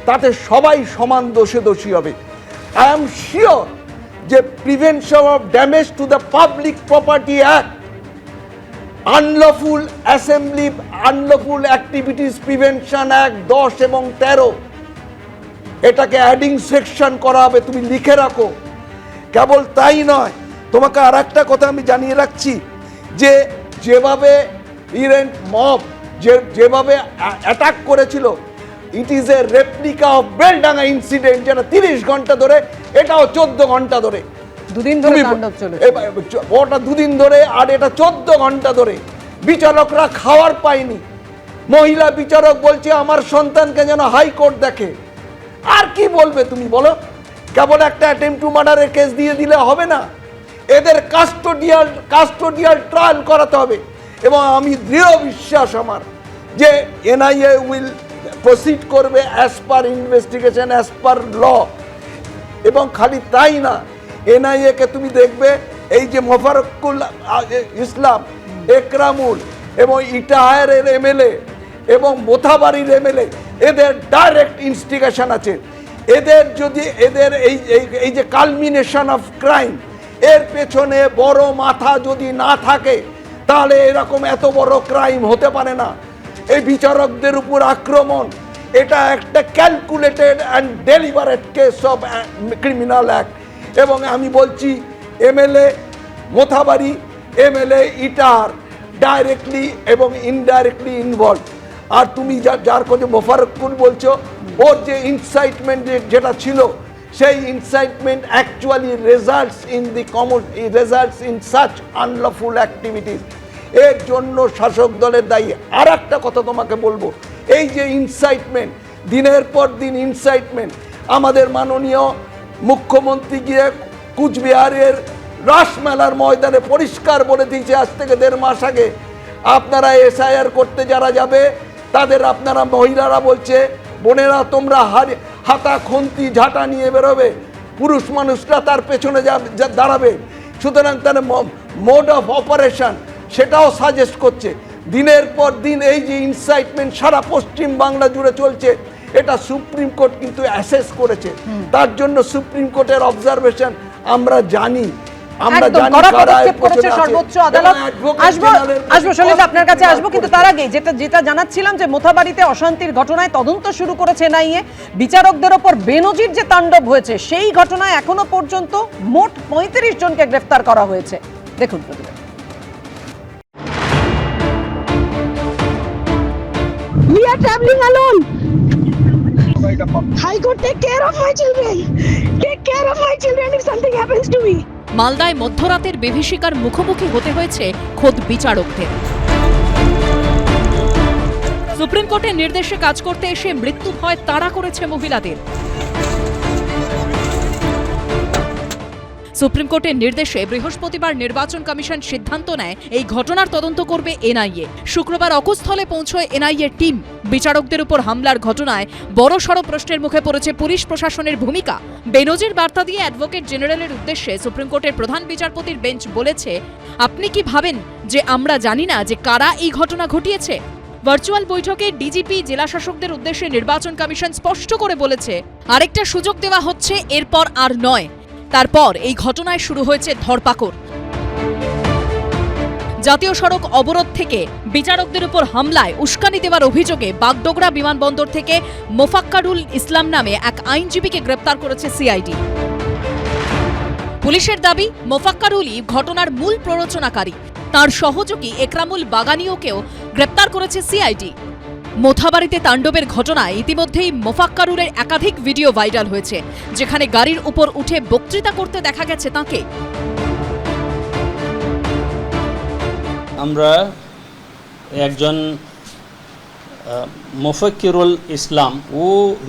তাতে সবাই সমান দোষে দোষী হবে। আই এম শিওর যে prevention of damage to the public property act, unlawful assembly, unlawful activities prevention act 10 এবং 13, এটাকে অ্যাডিং সেকশন করা হবে, তুমি লিখে রাখো। কেবল তাই নয়, তোমাকে আর একটা কথা আমি জানিয়ে রাখছি যে যেভাবে ইরেন্ট মব যেভাবে অ্যাটাক করেছিল, ইট is A replica of Beldanga incident, যেটা 30 ঘন্টা ধরে, এটাও 14 ঘন্টা ধরে, দুদিন ধরে তাণ্ডব চলেছে। ওটা 2 দিন ধরে, আর এটা 14 ঘন্টা ধরে। বিচারকরা খাওয়ার পায়নি। মহিলা বিচারক বলছে আমার সন্তানকে যেন হাইকোর্ট দেখে। আর কি বলবে তুমি বলো? কেবল একটা অ্যাটেম্পট টু মার্ডারের কেস দিয়ে দিলে হবে না, এদের কাস্টোডিয়াল ট্রায়াল করাতে হবে। এবং আমি দৃঢ় বিশ্বাস আমার যে এনআইএ উইল প্রসিড করবে as per investigation, as per law. এবং খালি তাই না, এনআইএ-কে তুমি দেখবে এই যে মোফারকুল ইসলাম, একরামুল এবং ইটাহারের এমএলএ এবং মোথাবাড়ির এমএলএ, এদের ডাইরেক্ট ইনস্টিগেশন আছে। এদের যদি এই যে কালমিনেশন অফ ক্রাইম, এর পেছনে বড় মাথা যদি না থাকে তাহলে এরকম এত বড় ক্রাইম হতে পারে না। এই বিচারকদের উপর আক্রমণ, এটা একটা calculated and deliberate case of criminal act. এবং আমি বলছি এমএলএ মোথাবাড়ি, এমএলএ ইটার ডাইরেক্টলি এবং ইনডাইরেক্টলি ইনভলভ। আর তুমি যার কথা মোফারকুল বলছো, ওর যে ইনসাইটমেন্ট যেটা ছিল, সেই incitement actually results in such unlawful activities. এর জন্য শাসক দলের দায়ী। আর একটা কথা তোমাকে বলবো, এই যে ইনসাইটমেন্ট, দিনের পর দিন ইনসাইটমেন্ট, আমাদের মাননীয় মুখ্যমন্ত্রী গিয়ে কুচবিহারের রাসমেলার ময়দানে পরিষ্কার বলে দিয়েছে আজ থেকে 1.5 মাস আগে, আপনারা এসআইআর করতে যারা যাবে তাদের আপনারা মহিলারা বলছে বোনেরা তোমরা হাতা খুন্তি ঝাঁটা নিয়ে বেরোবে, পুরুষ মানুষরা তার পেছনে দাঁড়াবে। সুতরাং তার মোড অফ অপারেশন সেটাও সাজেস্ট করছে। দিনের পর দিন এই যে ইনসাইটমেন্ট সারা পশ্চিম বাংলা জুড়ে চলছে, এটা সুপ্রিম কোর্ট কিন্তু অ্যাসেস করেছে। তার জন্য সুপ্রিম কোর্টের অবজারভেশন আমরা জানি, আমরা জানি সর্বোচ্চ আদালত। আসবো শৈলজা, আপনার কাছে আসবো, কিন্তু তার আগে যেটা জানাচ্ছিলাম যে মোথাবাড়িতে অশান্তির ঘটনায় তদন্ত শুরু করেছে এনআইএ। বিচারকদের ওপর বেনজির যে তাণ্ডব হয়েছে, সেই ঘটনায় এখনো পর্যন্ত মোট 35 জনকে গ্রেফতার করা হয়েছে। দেখুন প্রতিবেদন। We are traveling alone. High Court, take care of my children. Take care of my children if something happens to me. মালদায় মধ্যরাতের বিভীষিকার মুখোমুখি হতে হয়েছে খোদ বিচারকদের। সুপ্রিম কোর্টের নির্দেশে কাজ করতে এসে মৃত্যু ভয় তাড়া করেছে মহিলাদের। সুপ্রিম কোর্টের নির্দেশে বৃহস্পতিবার নির্বাচন কমিশন সিদ্ধান্ত নেয় এই ঘটনার তদন্ত করবে এনআইএ। শুক্রবার অকুস্থলে পৌঁছয় এনআইএ টিম। বিচারকদের উপর হামলার ঘটনায় বড়সড় প্রশ্নের মুখে পড়েছে পুলিশ প্রশাসনের ভূমিকা। বেনজির বার্তা দিয়ে অ্যাডভোকেট জেনারেলের উদ্দেশ্যে সুপ্রিম কোর্টের প্রধান বিচারপতির বেঞ্চ বলেছে, আপনি কি ভাবেন যে আমরা জানি না যে কারা এই ঘটনা ঘটিয়েছে? ভার্চুয়াল বৈঠকে ডিজিপি জেলা শাসকদের উদ্দেশ্যে নির্বাচন কমিশন স্পষ্ট করে বলেছে, আরেকটা সুযোগ দেওয়া হচ্ছে, এরপর আর নয়। তারপর এই ঘটনায় শুরু হয়েছে ধরপাকড়। জাতীয় সড়ক অবরোধ থেকে বিচারকদের উপর হামলায় উস্কানি দেওয়ার অভিযোগে বাগডোগরা বিমানবন্দর থেকে মোফাক্কারুল ইসলাম নামে এক আইনজীবীকে গ্রেপ্তার করেছে সিআইডি। পুলিশের দাবি, মোফাক্কারুলই ঘটনার মূল প্ররোচনাকারী। তার সহযোগী একরামুল বাগানিওকেও গ্রেপ্তার করেছে সিআইডি। মোথাবাড়িতে তাণ্ডবের ঘটনায় ইতিমধ্যেই মোফাক্কারুলের একাধিক ভিডিও ভাইরাল হয়েছে, যেখানে গাড়ির উপর উঠে বক্তৃতা করতে দেখা গেছে তাকে। আমরা একজন মোফাক্কিরুল ইসলাম, ও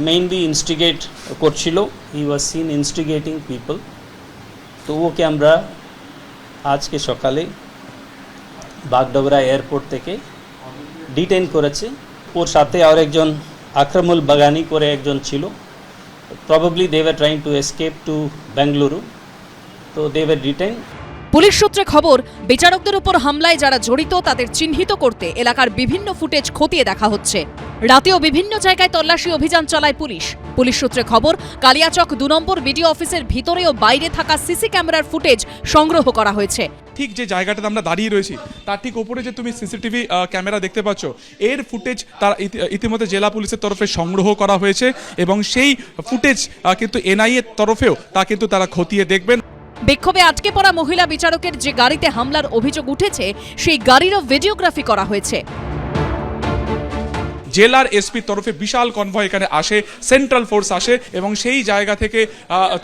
মেইনলি ইনস্টিগেট করছিল, হি ওয়াজ সিন ইনস্টিগেটিং পিপল। তো ওকে আমরা আজকে সকালে বাগডোগরা এয়ারপোর্ট থেকে ডিটেইন করেছে। ওর সাথে আর একজন আকরামুল বাগানি করে একজন ছিল, probably they were trying to escape to Bengaluru, তো দে ওয়ার ডিটেইন। পুলিশ সূত্রে খবর, বিচারকদের উপর হামলায় যারা জড়িত তাদের চিহ্নিত করতে এলাকার বিভিন্ন ফুটেজ খতিয়ে দেখা হচ্ছে। রাতেও বিভিন্ন জায়গায় তল্লাশি অভিযান চালায় পুলিশ। পুলিশ সূত্রে খবর, কালিয়াচক 2 নম্বর বিডিও অফিসের ভিতরে ও বাইরে থাকা সিসি ক্যামেরার ফুটেজ সংগ্রহ করা হয়েছে। ঠিক যে জায়গাটাতে আমরা দাঁড়িয়ে রয়েছি তার ঠিক উপরে যে তুমি সিসিটিভি ক্যামেরা দেখতে পাচ্ছ, এর ফুটেজ তার ইতিমধ্যে জেলা পুলিশের তরফে সংগ্রহ করা হয়েছে এবং সেই ফুটেজ কিন্তু এনআইএ এর তরফেও তা কিন্তু তারা খতিয়ে দেখবেন। বিক্ষোভে আটকে পড়া মহিলা বিচারকের যে গাড়িতে হামলার অভিযোগ উঠেছে, সেই গাড়িরও ভিডিওগ্রাফি করা হয়েছে। জেলার এসপির তরফে বিশাল কনভয় এখানে আসে, সেন্ট্রাল ফোর্স আসে এবং সেই জায়গা থেকে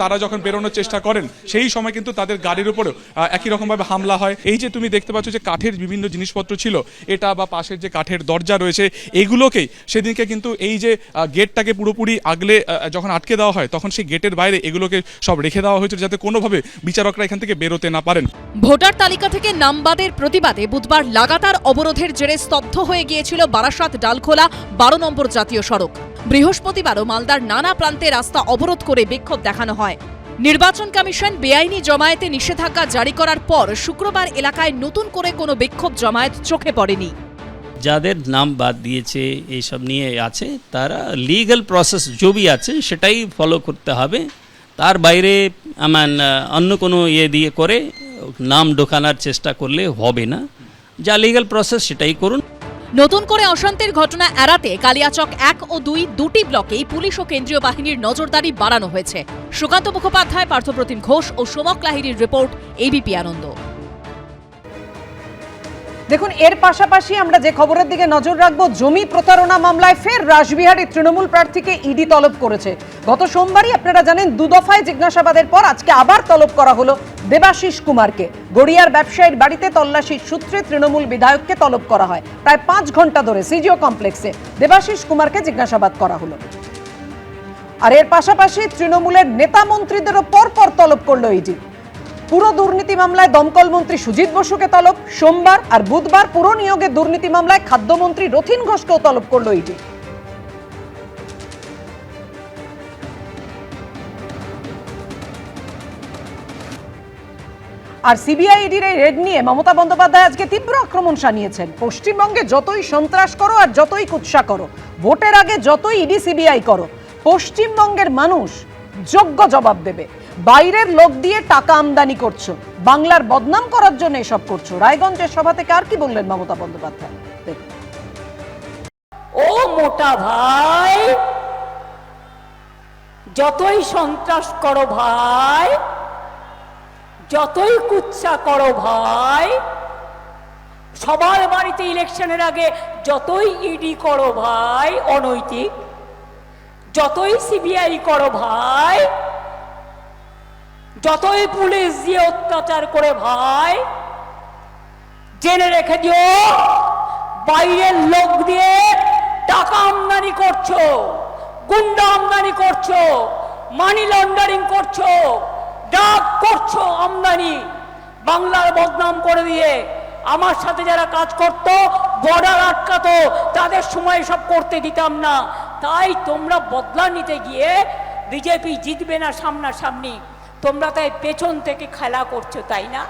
তারা যখন বেরোনোর চেষ্টা করেন সেই সময় কিন্তু তাদের গাড়ির উপরেও একই রকমভাবে হামলা হয়। এই যে তুমি দেখতে পাচ্ছ যে কাঠের বিভিন্ন জিনিসপত্র ছিল, এটা বা পাশের যে কাঠের দরজা রয়েছে, এগুলোকেই সেদিনকে কিন্তু এই যে গেটটাকে পুরোপুরি আগলে যখন আটকে দেওয়া হয়, তখন সেই গেটের বাইরে এগুলোকে সব রেখে দেওয়া হয়েছিল যাতে কোনোভাবে বিচারকরা এখান থেকে বেরোতে না পারেন। ভোটার তালিকা থেকে নাম বাদের প্রতিবাদে বুধবার লাগাতার অবরোধের জেরে স্তব্ধ হয়ে গিয়েছিল বারাসাত ডালখোলা 12 নম্বর জাতীয় সড়ক। বৃহস্পতিবারও মালদার নানা প্রান্তে রাস্তা অবরোধ করে বিক্ষোভ দেখানো হয়। নির্বাচন কমিশন বেআইনি জমায়েতে নিষেধাজ্ঞা জারি করার পর শুক্রবার এলাকায় নতুন করে কোনো বিক্ষোভ জমায়েত চোখে পড়েনি। যাদের নাম বাদ দিয়েছে এইসব নিয়ে আছে, তারা লিগ্যাল প্রসেস जो भी আছে সেটাই ফলো করতে হবে। তার বাইরে অন্য কোনো দিয়ে করে নাম ঢোকানোর চেষ্টা করলে হবে না। যা লিগ্যাল প্রসেস সেটাই করুন। নতুন করে অশান্তির ঘটনা এড়াতে কালিয়াচক 1 ও 2 দুটি ব্লকেই পুলিশ ও কেন্দ্রীয় বাহিনীর নজরদারি বাড়ানো হয়েছে। সুকান্ত মুখোপাধ্যায়, পার্থপ্রতিম ঘোষ ও সোমক লাহিড়ীর রিপোর্ট, এবিপি আনন্দ। দেখুন, এর পাশাপাশি আমরা যে খবরের দিকে নজর রাখবো, জমি প্রতারণা মামলায় ফের রাসবিহারী তৃণমূল প্রার্থীকে ইডি তলব করেছে। গত সোমবারই আপনারা জানেন 2 দফায় জিজ্ঞাসাবাদের পর আজকে আবার তলব করা হলো দেবাশিস কুমারকে। গড়িয়ার ব্যবসায়ীর বাড়িতে তল্লাশির সূত্রে তৃণমূল বিধায়ককে তলব করা হয়। প্রায় 5 ঘন্টা ধরে সিজিও কমপ্লেক্সে দেবাশিস কুমারকে জিজ্ঞাসাবাদ করা হলো। আর এর পাশাপাশি তৃণমূলের নেতা মন্ত্রীদেরও পরপর তলব করলো ইডি। পুরো দুর্নীতি মামলায় দমকল মন্ত্রী সুজিত বসুকে তলব সোমবার, আর বুধবার পুরো নিয়োগের দুর্নীতি মামলায় খাদ্যমন্ত্রী রথীন ঘোষকেও তলব করলো ইডি। আর সিবিআই ইডির এই রেড নিয়ে মমতা বন্দ্যোপাধ্যায় আজকে তীব্র আক্রমণ শানিয়েছেন। পশ্চিমবঙ্গে যতই সন্ত্রাস করো আর যতই কুৎসা করো, ভোটের আগে যতই ইডি সিবিআই করো, পশ্চিমবঙ্গের মানুষ যোগ্য জবাব দেবে। বাইরের লোক দিয়ে টাকা আমদানি করছো, বাংলার বদনাম করার জন্য এসব করছো। রায়গঞ্জের সভা থেকে আর কি বললেন মমতা বন্দ্যোপাধ্যায়? ও মোটা ভাই, যতই সন্ত্রাস করো ভাই, যতই কুৎসা করো ভাই, সবার বাড়িতে ইলেকশনের আগে যতই ইডি করো ভাই অনৈতিক, যতই সিবিআই করো ভাই, যতই পুলিশ দিয়ে অত্যাচার করে ভাই, জেনে রেখে দিও বাইরের লোক দিয়ে টাকা আমদানি করছো, গুন্ডা আমদানি করছো, মানি লন্ডারিং করছো, ডাক করছো আমদানি, বাংলার বদনাম করে দিয়ে। আমার সাথে যারা কাজ করতো, বর্ডার আটকাতো, তাদের সময় সব করতে দিতাম না। তাই তোমরা বদলা নিতে গিয়ে বিজেপি জিতবে না সামনাসামনি, তোমরা তাই পেছন থেকে খেলা করছো, তাই না?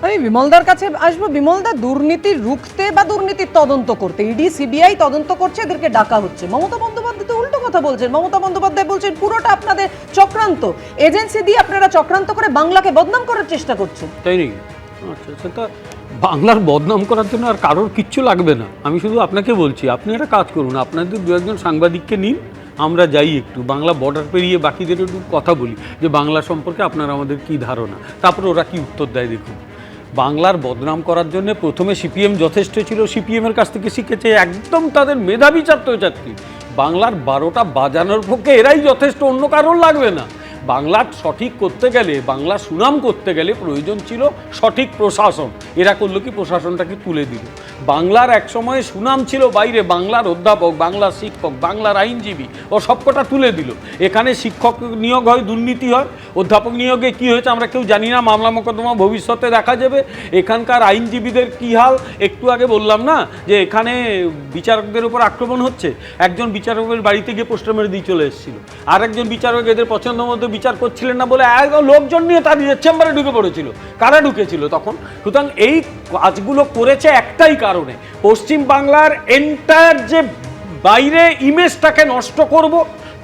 আমি বিমলদার কাছে আসবো। বিমলদা, দুর্নীতি রুখতে বা দুর্নীতির তদন্ত করতে ইডি সিবিআই তদন্ত করছে, এদেরকে ডাকা হচ্ছে। মমতা বন্দ্যোপাধ্যায় তো উল্টো কথা বলছেন। মমতা বন্দ্যোপাধ্যায় বলছেন পুরোটা আপনাদের চক্রান্ত, এজেন্সি দিয়ে আপনারা চক্রান্ত করে বাংলাকে বদনাম করার চেষ্টা করছেন। তাই নাকি? আচ্ছা, সেটা বাংলার বদনাম করার জন্য আর কারোর কিচ্ছু লাগবে না। আমি শুধু আপনাকে বলছি, আপনি একটা কাজ করুন, আপনাদের 2-1 সাংবাদিককে নিন, আমরা যাই একটু বাংলা বর্ডার পেরিয়ে বাকিদের একটু কথা বলি যে বাংলা সম্পর্কে আপনার আমাদের কি ধারণা, তারপরে ওরা কি উত্তর দেয় দেখুন। বাংলার বদনাম করার জন্য প্রথমে সিপিএম যথেষ্ট ছিল, সিপিএমের কাছ থেকে শিখেছে, একদম তাদের মেধাবী ছাত্রছাত্রী। বাংলার 12টা বাজানোর পক্ষে এরাই যথেষ্ট, অন্য কারোর লাগবে না। বাংলা সঠিক করতে গেলে, বাংলা সুনাম করতে গেলে প্রয়োজন ছিল সঠিক প্রশাসন। এরা করলো কি, প্রশাসনটাকে তুলে দিল। বাংলার এক সময়ে সুনাম ছিল বাইরে, বাংলার অধ্যাপক, বাংলার শিক্ষক, বাংলার আইনজীবী ও সবকটা তুলে দিল। এখানে শিক্ষক নিয়োগ হয়, দুর্নীতি হয়, অধ্যাপক নিয়োগে কি হয়েছে আমরা কেউ জানি না, মামলা মোকদ্দমা ভবিষ্যতে দেখা যাবে। এখানকার আইনজীবীদের কী হাল, একটু আগে বললাম না যে এখানে বিচারকদের উপর আক্রমণ হচ্ছে। একজন বিচারকের বাড়িতে গিয়ে পোস্টার মেরে দিয়ে চলে এসেছিল, আর একজন বিচারক এদের পছন্দ মতো বিচার করছিলেন না বলে একদম লোকজন নিয়ে তাদের চেম্বারে ঢুকে পড়েছিল। কারা ঢুকেছিল তখন? সুতরাং এই কাজগুলো করেছে একটাই কারণে, পশ্চিম বাংলার এন্টায়ার যে বাইরে ইমেজটাকে নষ্ট করব,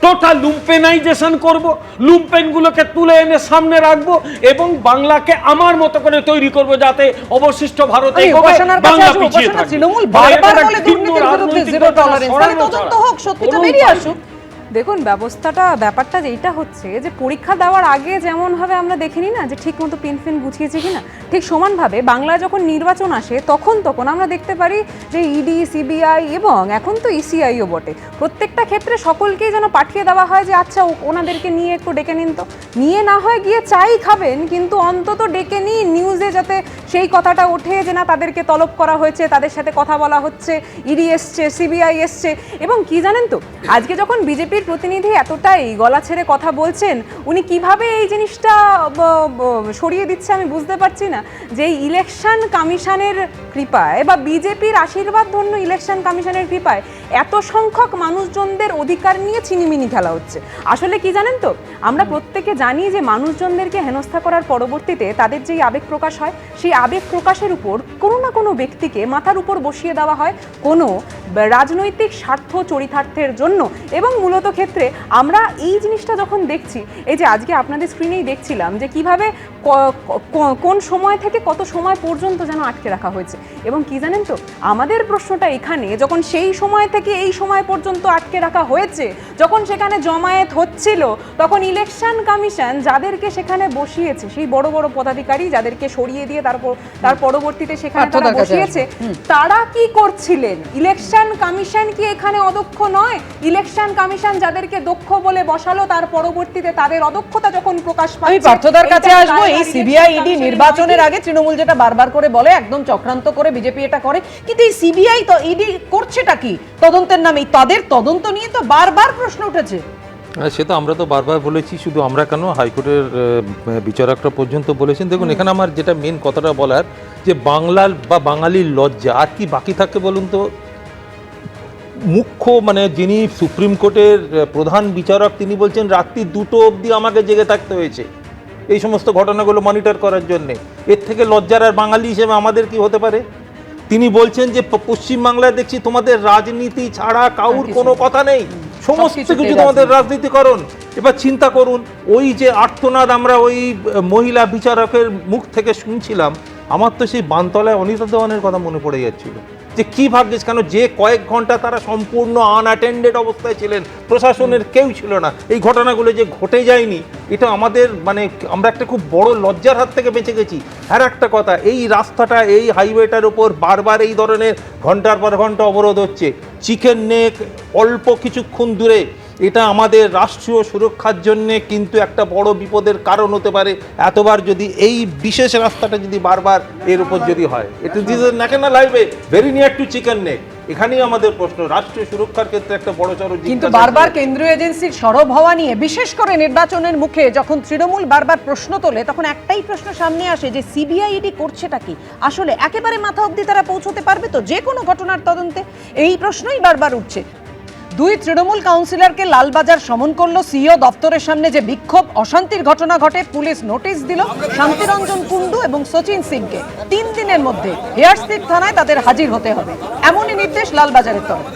টোটাল লুম্পেনাইজেশন করব, লুম্পেনগুলোকে তুলে এনে সামনে রাখবো এবং বাংলাকে আমার মতো করে তৈরি করব, যাতে অবশিষ্ট ভারতে বাংলা পিছিয়ে থাকে। তৃণমূল বারবার বলে দুর্নীতির বিরুদ্ধে জিরো টলারেন্স, তাহলে তদন্ত হোক, সত্যিটা বেরিয়ে আসুক। দেখুন ব্যাপারটা যেটা হচ্ছে যে পরীক্ষা দেওয়ার আগে যেমনভাবে আমরা দেখিনি না যে ঠিক মতো পিন গুছিয়েছে কিনা, ঠিক সমানভাবে বাংলায় যখন নির্বাচন আসে তখন আমরা দেখতে পারি যে ইডি, সিবিআই এবং এখন তো ইসিআইও বটে, প্রত্যেকটা ক্ষেত্রে সকলকেই যেন পাঠিয়ে দেওয়া হয় যে আচ্ছা ওনাদেরকে নিয়ে একটু ডেকে নিন। তো নিয়ে না হয় গিয়ে চাই খাবেন, কিন্তু অন্তত ডেকে নিন, নিউজে যাতে সেই কথাটা ওঠে যে না তাদেরকে তলব করা হয়েছে, তাদের সাথে কথা বলা হচ্ছে, ইডি এসছে, সিবিআই এসছে। এবং কি জানেন তো, আজকে যখন বিজেপির প্রতিনিধি এতটাই গলা ছেড়ে কথা বলছেন, উনি কিভাবে এই জিনিসটা সরিয়ে দিচ্ছে আমি বুঝতে পারছি না। যে ইলেকশন কমিশনের কৃপায় বা বিজেপির আশীর্বাদ ধন্য ইলেকশন কমিশনের কৃপায় এত সংখ্যক মানুষজনদের অধিকার নিয়ে ছিনিমিনি খেলা হচ্ছে। আসলে কি জানেন তো, আমরা প্রত্যেকে জানি যে মানুষজনদেরকে হেনস্থা করার পরবর্তীতে তাদের যেই আবেগ প্রকাশ হয়, সেই আবেগ প্রকাশের উপর কোনো না কোনো ব্যক্তিকে মাথার উপর বসিয়ে দেওয়া হয় কোনো রাজনৈতিক স্বার্থ চরিতার্থের জন্য। এবং মূলত ক্ষেত্রে আমরা এই জিনিসটা যখন দেখছি, এই যে আজকে আপনাদের স্ক্রিনেই দেখছিলাম যে কিভাবে কোন সময় থেকে কত সময় পর্যন্ত যেন আটকে রাখা হয়েছে। এবং কি জানেন তো, আমাদের প্রশ্নটা এখানে, যখন সেই সময় থেকে এই সময় পর্যন্ত আটকে রাখা হয়েছে, যখন সেখানে জমায়েত হচ্ছিল, তখন ইলেকশন কমিশন যাদেরকে সেখানে বসিয়েছে, সেই বড় বড় পদাধিকারী যাদেরকে সরিয়ে দিয়ে তার পরবর্তীতে সেখানে তারা বসিয়েছে, তারা কি করছিলেন? ইলেকশন কমিশন কি এখানে অদক্ষ নয়? ইলেকশন কমিশন যাদেরকে দক্ষ বলে বসালো, তার পরবর্তীতে তাদের অদক্ষতা যখন প্রকাশ পাচ্ছে। আমি পার্থদার কাছে আসবো। এই সিবিআই ইডি নির্বাচনের আগে তৃণমূল যেটা বারবার করে বলে, একদম চক্রান্ত করে বিজেপি এটা করে, কিন্তু এই সিবিআই তো ইডি করছেটা কি তদন্তের নামে? তাদের তদন্ত নিয়ে তো বারবার প্রশ্ন উঠেছে। সে তো আমরা তো বারবার বলেছি, শুধু আমরা কেন, হাইকোর্টের বিচারকরা পর্যন্ত বলেছেন। দেখুন, এখানে আমার যেটা মেন কথাটা বলার, যে বাংলার বা বাঙালির লজ্জা আর কি বাকি থাকে বলুন তো? মুখ্য যিনি সুপ্রিম কোর্টের প্রধান বিচারক, তিনি বলছেন রাত্রি 2টো অবধি আমাকে জেগে থাকতে হয়েছে এই সমস্ত ঘটনাগুলো মনিটর করার জন্যে। এর থেকে লজ্জার আর বাঙালি হিসেবে আমাদের কি হতে পারে? তিনি বলছেন যে পশ্চিমবাংলায় দেখছি তোমাদের রাজনীতি ছাড়া কাউর কোনো কথা নেই, সমস্ত কিছু তোমাদের রাজনীতিকরণ। এবার চিন্তা করুন, ওই যে আর্তনাদ আমরা ওই মহিলা বিচারকের মুখ থেকে শুনছিলাম, আমার তো সেই বানতলায় অনিতা দেওয়ানের কথা মনে পড়ে যাচ্ছিল, যে কি ভাগ্যিস, কেন যে কয়েক ঘন্টা তারা সম্পূর্ণ আনঅ্যাটেন্ডেড অবস্থায় ছিলেন, প্রশাসনের কেউ ছিল না। এই ঘটনাগুলো যে ঘটে যায়নি, এটা আমাদের আমরা একটা খুব বড় লজ্জার হাত থেকে বেঁচে গেছি। আর একটা কথা, এই রাস্তাটা, এই হাইওয়েটার উপর বারবার এই ধরনের ঘন্টার পর ঘন্টা অবরোধ হচ্ছে। চিকেন নেক অল্প কিছুক্ষণ দূরে, এটা আমাদের রাষ্ট্রীয় সুরক্ষার জন্যে কিন্তু একটা বড় বিপদের কারণ হতে পারে। এতবার যদি এই বিশেষ রাস্তাটা যদি বারবার এর উপর যদি হয়, এটা national highway very near to chicken neck, এখানেই আমাদের প্রশ্ন, রাষ্ট্রীয় সুরক্ষার ক্ষেত্রে একটা বড়সড়। কিন্তু বারবার কেন্দ্রীয় এজেন্সির সরব হওয়া নিয়ে, বিশেষ করে নির্বাচনের মুখে যখন তৃণমূল বারবার প্রশ্ন তোলে, তখন একটাই প্রশ্ন সামনে আসে যে সিবিআই ইডি করছেটা কি? আসলে একেবারে মাথা অবধি তারা পৌঁছতে পারবে তো যে কোনো ঘটনার তদন্তে? এই প্রশ্নই বারবার উঠছে। 2 তৃণমূল কাউন্সিলরকে লালবাজার সমন করলো সিইও দপ্তরের সামনে যে বিক্ষোভ, অশান্তির ঘটনা ঘটে, পুলিশ নোটিশ দিল শান্তিরঞ্জন কুণ্ডু এবং সচিন সিংকে 3 দিনের মধ্যে হেয়ার স্ট্রিট থানায় তাদের হাজির হতে হবে, এমনই নির্দেশ লালবাজারের তরফ।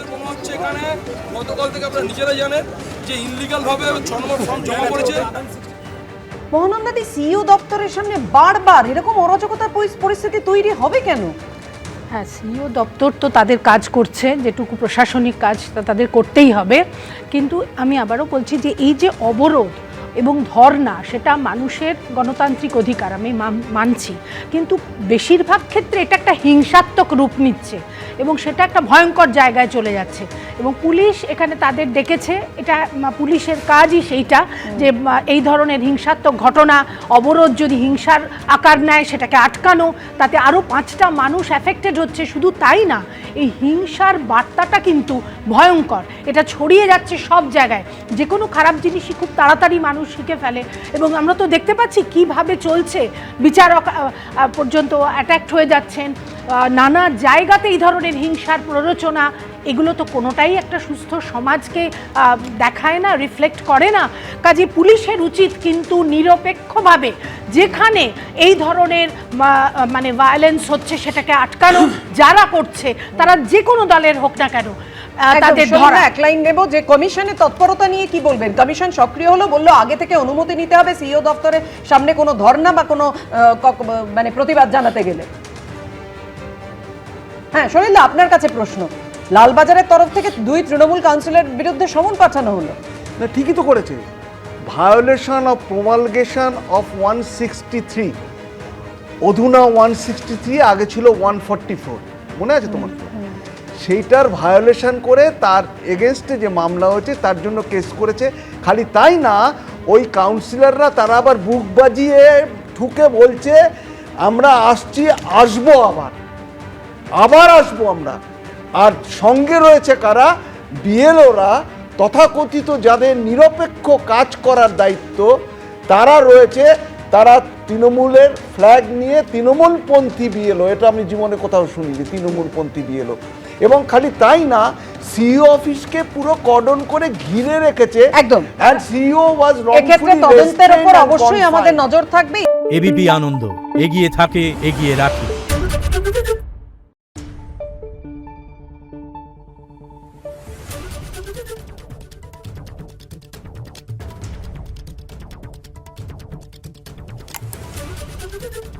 গতকাল থেকে আপনারা নিজেরা জানেন যে ইনলিগাল ভাবে 6 নম্বর ফর্ম জমা পড়েছে। মহানন্দাদি, সিইও দপ্তরের সামনে বারবার এরকম অরাজকতার পরিস্থিতি তৈরি হবে কেন? হ্যাঁ, সিইও দপ্তর তো তাদের কাজ করছে, যেটুকু প্রশাসনিক কাজ তা তাদের করতেই হবে। কিন্তু আমি আবারও বলছি যে এই যে অবরোধ, এবং ধর্ণা, সেটা মানুষের গণতান্ত্রিক অধিকার, আমি মানছি, কিন্তু বেশিরভাগ ক্ষেত্রে এটা একটা হিংসাত্মক রূপ নিচ্ছে এবং সেটা একটা ভয়ঙ্কর জায়গায় চলে যাচ্ছে। এবং পুলিশ এখানে তাদের ডেকেছে, এটা পুলিশের কাজই সেইটা যে এই ধরনের হিংসাত্মক ঘটনা, অবরোধ যদি হিংসার আকার নেয় সেটাকে আটকানো, তাতে আরও 5টা মানুষ অ্যাফেক্টেড হচ্ছে। শুধু তাই না, এই হিংসার বার্তাটা কিন্তু ভয়ঙ্কর, এটা ছড়িয়ে যাচ্ছে সব জায়গায়। যে কোনো খারাপ জিনিসই খুব তাড়াতাড়ি মানুষ শিখে ফেলে এবং আমরা তো দেখতে পাচ্ছি কিভাবে চলছে, বিচারক পর্যন্ত অ্যাট্যাক্ট হয়ে যাচ্ছেন, নানা জায়গাতে এই ধরনের হিংসার প্ররোচনা, এগুলো তো কোনোটাই একটা সুস্থ সমাজকে দেখায় না, রিফ্লেক্ট করে না। কাজে পুলিশের উচিত কিন্তু নিরপেক্ষভাবে যেখানে এই ধরনের মানে ভায়োলেন্স হচ্ছে সেটাকে আটকানো, যারা করছে তারা যে কোনো দলের হোক না কেন তাদের ধরা। এক লাইন নেব যে কমিশনের তৎপরতা নিয়ে কি বলবেন? কমিশন সক্রিয় হলো, বললো আগে থেকে অনুমতি নিতে হবে সিইও দপ্তরের সামনে কোনো ধর্ণা বা কোনো মানে প্রতিবাদ জানাতে গেলে। হ্যাঁ শরীরদা, আপনার কাছে প্রশ্ন। লালবাজারের তরফ থেকে 2 তৃণমূল কাউন্সিলর বিরুদ্ধে সমন পাঠানো হলো। না, ঠিকই তো করেছে। ভায়োলেশন অফ প্রমালগেশন অফ 163, অধুনা 163, আগে ছিল 144, মনে আছে তোমার? সেইটার ভায়োলেশন করে তার এগেনস্টে যে মামলা হয়েছে তার জন্য কেস করেছে। খালি তাই না, ওই কাউন্সিলররা তারা আবার বুক বাজিয়ে ঠুকে বলছে আমরা আসছি, আসবো, আবার আসবো আমরা। আর সঙ্গে রয়েছে কারা? বিএলওরা, তথাকথিত যাদের নিরপেক্ষ কাজ করার দায়িত্ব, তারা রয়েছে। তারা তৃণমূলের ফ্ল্যাগ নিয়ে, তৃণমূলপন্থী বিএলও, এটা আমি জীবনে কোথাও শুনিনি, তৃণমূলপন্থী বিএলও। এবং খালি তাই না, সিইও অফিসকে পুরো কর্ডন করে ঘিরে রেখেছে একদম। এন্ড সিইও ওয়াজ এক্ষেত্রে তদন্তের উপর অবশ্যই আমাদের নজর থাকবে। এবিপি আনন্দ, এগিয়ে থাকে, এগিয়ে রাখে। Thank you.